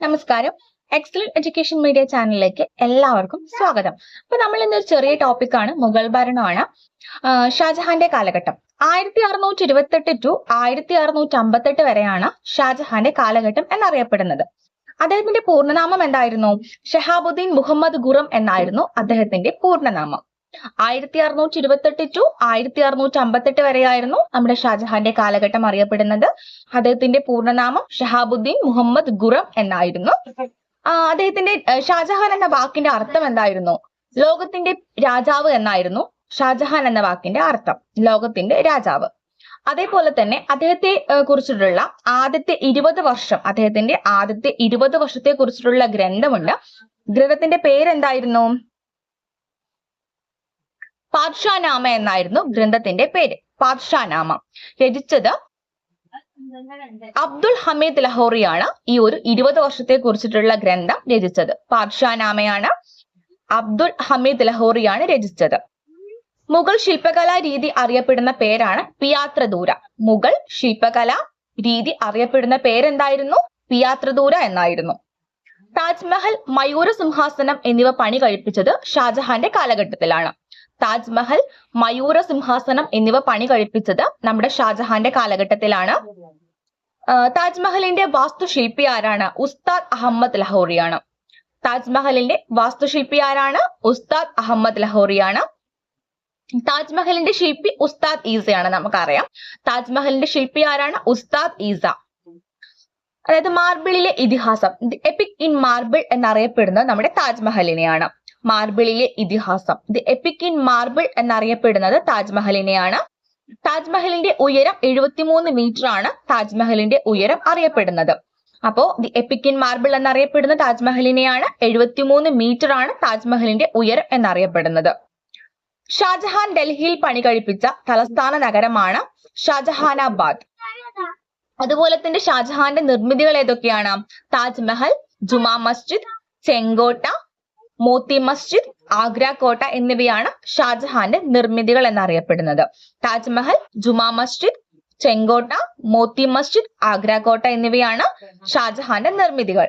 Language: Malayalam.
നമസ്കാരം. എക്സലന്റ് എഡ്യൂക്കേഷൻ മീഡിയ ചാനലിലേക്ക് എല്ലാവർക്കും സ്വാഗതം. അപ്പൊ നമ്മൾ ഇന്നൊരു ചെറിയ ടോപ്പിക്കാണ് മുഗൾ ഭരണമാണ്. ഷാജഹാന്റെ കാലഘട്ടം 1628 ടു 1658 വരെയാണ് ഷാജഹാന്റെ കാലഘട്ടം എന്നറിയപ്പെടുന്നത്. അദ്ദേഹത്തിന്റെ പൂർണ്ണനാമം എന്തായിരുന്നു? ഷഹാബുദ്ദീൻ മുഹമ്മദ് ഖുറം എന്നായിരുന്നു അദ്ദേഹത്തിന്റെ പൂർണ്ണനാമം. 1628 ടു 1658 വരെയായിരുന്നു നമ്മുടെ ഷാജഹാന്റെ കാലഘട്ടം അറിയപ്പെടുന്നത്. അദ്ദേഹത്തിന്റെ പൂർണ്ണനാമം ഷഹാബുദ്ദീൻ മുഹമ്മദ് ഖുറം എന്നായിരുന്നു. അദ്ദേഹത്തിന്റെ ഷാജഹാൻ എന്ന വാക്കിന്റെ അർത്ഥം എന്തായിരുന്നു? ലോകത്തിന്റെ രാജാവ് എന്നായിരുന്നു ഷാജഹാൻ എന്ന വാക്കിന്റെ അർത്ഥം, ലോകത്തിന്റെ രാജാവ്. അതേപോലെ തന്നെ അദ്ദേഹത്തെ കുറിച്ചിട്ടുള്ള ആദ്യത്തെ 20 വർഷം, അദ്ദേഹത്തിന്റെ ആദ്യത്തെ 20 വർഷത്തെ കുറിച്ചിട്ടുള്ള ഗ്രന്ഥമുണ്ട്. ഗ്രന്ഥത്തിന്റെ പേരെന്തായിരുന്നു? പാദ്ഷാനാമ എന്നായിരുന്നു ഗ്രന്ഥത്തിന്റെ പേര്. പാദ്ഷാനാമ രചിച്ചത് അബ്ദുൽ ഹമീദ് ലഹോറിയാണ്. ഈ ഒരു 20 വർഷത്തെ കുറിച്ചിട്ടുള്ള ഗ്രന്ഥം രചിച്ചത്. പാദ്ഷാനാമയാണ് അബ്ദുൽ ഹമീദ് ലഹോറിയാണ് രചിച്ചത്. മുഗൾ ശില്പകലാ രീതി അറിയപ്പെടുന്ന പേരാണ് പിയാത്രദൂര. മുഗൾ ശില്പകലാ രീതി അറിയപ്പെടുന്ന പേരെന്തായിരുന്നു? പിയാത്രദൂര എന്നായിരുന്നു. താജ്മഹൽ, മയൂര സിംഹാസനം എന്നിവ പണി കഴിപ്പിച്ചത് ഷാജഹാന്റെ കാലഘട്ടത്തിലാണ്. താജ്മഹൽ, മയൂര സിംഹാസനം എന്നിവ പണി കഴിപ്പിച്ചത് നമ്മുടെ ഷാജഹാന്റെ കാലഘട്ടത്തിലാണ്. താജ്മഹലിന്റെ വാസ്തുശില്പി ആരാണ്? ഉസ്താദ് അഹമ്മദ് ലഹോറിയാണ്. താജ്മഹലിന്റെ വാസ്തുശില്പി ആരാണ്? ഉസ്താദ് അഹമ്മദ് ലഹോറിയാണ്. താജ്മഹലിന്റെ ശില്പി ഉസ്താദ് ഈസയാണ്. നമുക്കറിയാം താജ്മഹലിന്റെ ശില്പി ആരാണ്? ഉസ്താദ് ഈസ. അതായത് മാർബിളിലെ ഇതിഹാസം, ദി എപ്പിക് ഇൻ മാർബിൾ എന്നറിയപ്പെടുന്നത് നമ്മുടെ താജ്മഹലിനെയാണ്. മാർബിളിലെ ഇതിഹാസം, ദി എപ്പിക് ഇൻ മാർബിൾ എന്നറിയപ്പെടുന്നത് താജ്മഹലിനെയാണ്. താജ്മഹലിന്റെ ഉയരം 73 മീറ്റർ ആണ്. താജ്മഹലിന്റെ ഉയരം അറിയപ്പെടുന്നത്. അപ്പോ ദി എപ്പിക് ഇൻ മാർബിൾ എന്നറിയപ്പെടുന്ന താജ്മഹലിനെയാണ്. 73 മീറ്റർ ആണ് താജ്മഹലിന്റെ ഉയരം എന്നറിയപ്പെടുന്നത്. ഷാജഹാൻ ഡൽഹിയിൽ പണി കഴിപ്പിച്ച തലസ്ഥാന നഗരമാണ് ഷാജഹാനാബാദ്. അതുപോലെ തന്നെ ഷാജഹാന്റെ നിർമ്മിതികൾ ഏതൊക്കെയാണ്? താജ്മഹൽ, ജുമാ മസ്ജിദ്, ചെങ്കോട്ട, മോത്തി മസ്ജിദ്, ആഗ്ര കോട്ട എന്നിവയാണ് ഷാജഹാന്റെ നിർമ്മിതികൾ എന്നറിയപ്പെടുന്നത്. താജ്മഹൽ, ജുമാ മസ്ജിദ്, ചെങ്കോട്ട, മോത്തി മസ്ജിദ്, ആഗ്ര കോട്ട എന്നിവയാണ് ഷാജഹാന്റെ നിർമ്മിതികൾ.